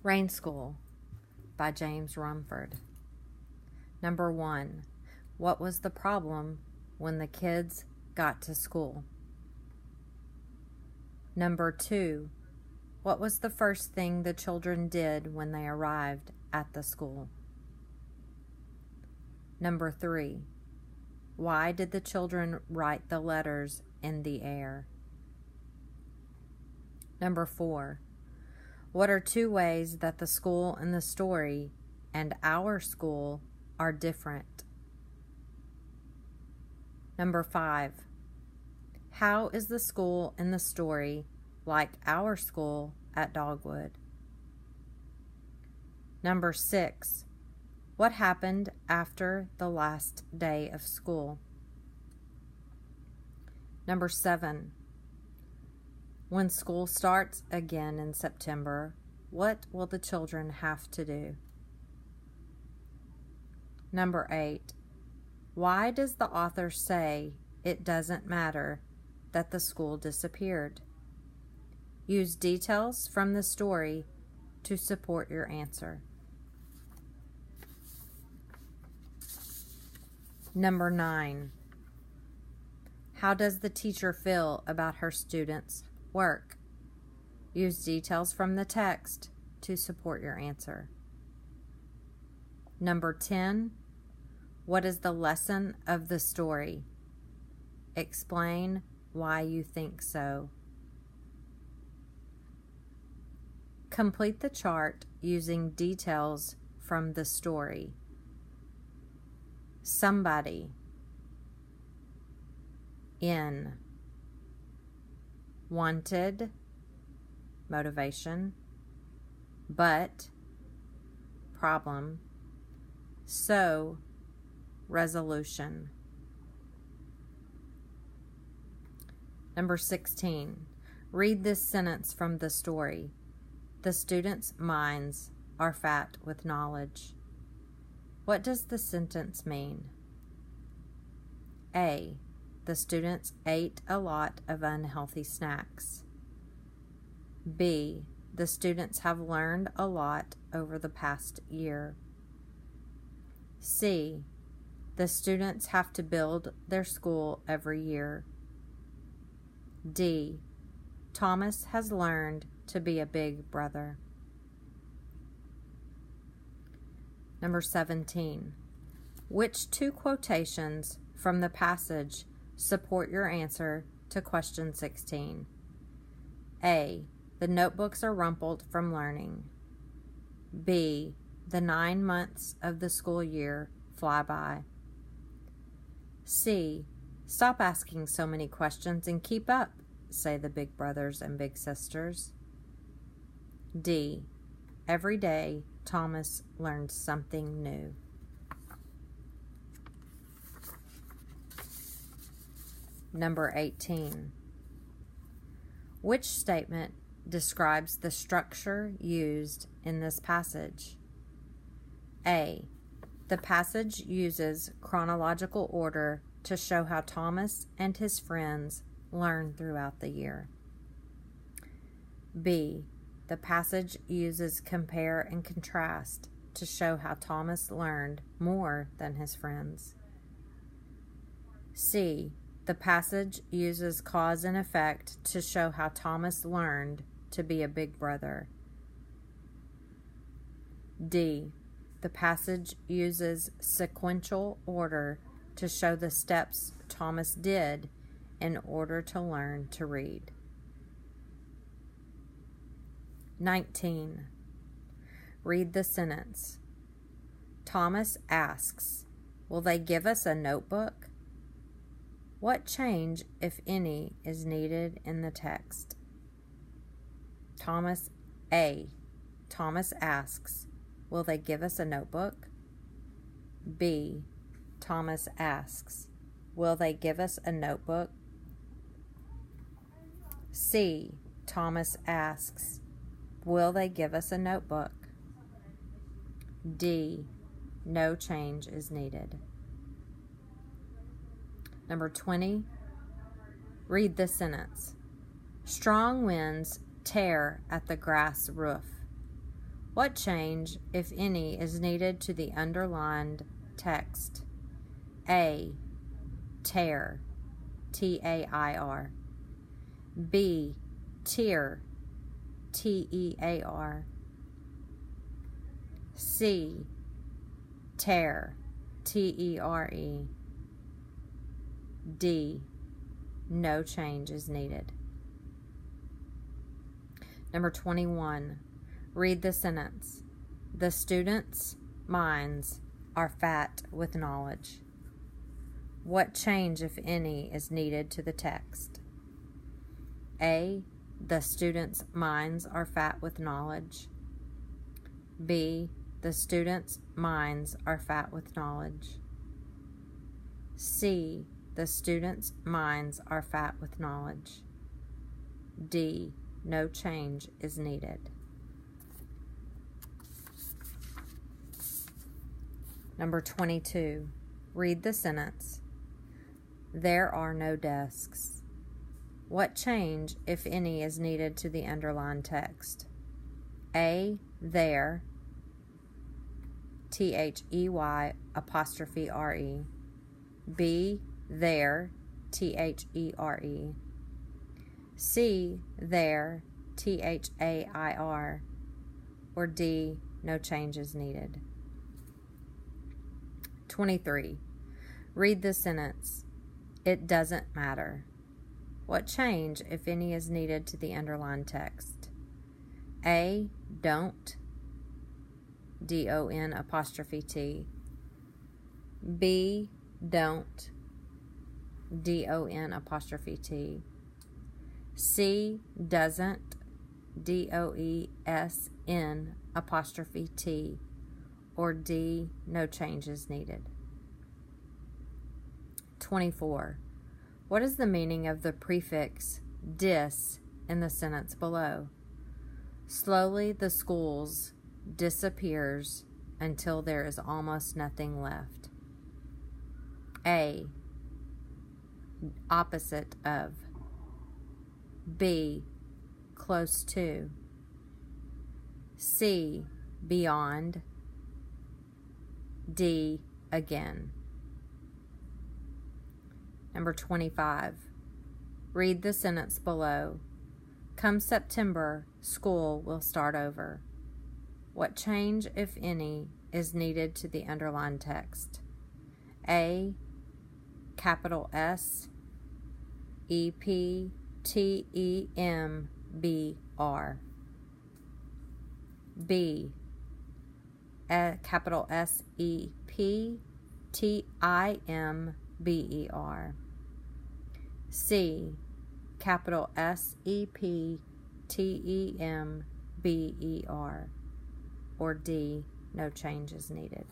Rain School by James Rumford. Number 1. What was the problem when the kids got to school? Number 2. What was the first thing the children did when they arrived at the school? Number 3. Why did the children write the letters in the air? Number 4. What are 2 ways that the school in the story and our school are different? Number 5. How is the school in the story like our school at Dogwood? Number 6. What happened after the last day of school? Number 7. When school starts again in September, what will the children have to do? Number 8. Why does the author say it doesn't matter that the school disappeared? Use details from the story to support your answer. Number 9. How does the teacher feel about her students' work? Use details from the text to support your answer. Number 10. What is the lesson of the story? Explain why you think so. Complete the chart using details from the story. Somebody. In. Wanted. Motivation. But. Problem. So. Resolution. Number 16. Read this sentence from the story. The students' minds are fat with knowledge. What does the sentence mean? A. The students ate a lot of unhealthy snacks. B. The students have learned a lot over the past year. C. The students have to build their school every year. D. Thomas has learned to be a big brother. Number 17. Which 2 quotations from the passage support your answer to question 16? A. The notebooks are rumpled from learning. B. The 9 months of the school year fly by. C. Stop asking so many questions and keep up, say the big brothers and big sisters. D. Every day, Thomas learned something new. Number 18. Which statement describes the structure used in this passage? A. The passage uses chronological order to show how Thomas and his friends learn throughout the year. B. The passage uses compare and contrast to show how Thomas learned more than his friends. C. The passage uses cause and effect to show how Thomas learned to be a big brother. D. The passage uses sequential order to show the steps Thomas did in order to learn to read. 19. Read the sentence. Thomas asks, will they give us a notebook? What change, if any, is needed in the text? A. Thomas asks, will they give us a notebook? B. Thomas asks, will they give us a notebook? C. Thomas asks, will they give us a notebook? D. No change is needed. Number 20. Read the sentence. Strong winds tear at the grass roof. What change, if any, is needed to the underlined text? A. Tear. T-A-I-R. B. Tear. T-E-A-R. C. Tear. T-E-R-E. D. No change is needed. Number 21. Read the sentence. The students' minds are fat with knowledge. What change, if any, is needed to the text? A. The students' minds are fat with knowledge. B. The students' minds are fat with knowledge. C. The students' minds are fat with knowledge. D. No change is needed. Number 22. Read the sentence. There are no desks. What change, if any, is needed to the underlined text? A. There. T-H-E-Y''re. B. There. T-H-E-R-E. C. There. T-H-A-I-R. Or D. No change is needed. 23. Read the sentence. It doesn't matter. What change, if any, is needed to the underlined text? A. Don't. D-O-N''T. B. Don't. D-O-N''T. C. Doesn't. D-O-E-S-N''T. Or D. No change is needed. 24. What is the meaning of the prefix dis in the sentence below? Slowly the schools disappears until there is almost nothing left. A. Opposite of. B. Close to. C. Beyond. D. Again. Number 25. Read the sentence below. Come September, school will start over. What change, if any, is needed to the underlined text? A. Capital S. E-P-T-E-M-B-R. B. Capital S-E-P-T-I-M-B-E-R. C. Capital S-E-P-T-E-M-B-E-R. Or D. No change is needed.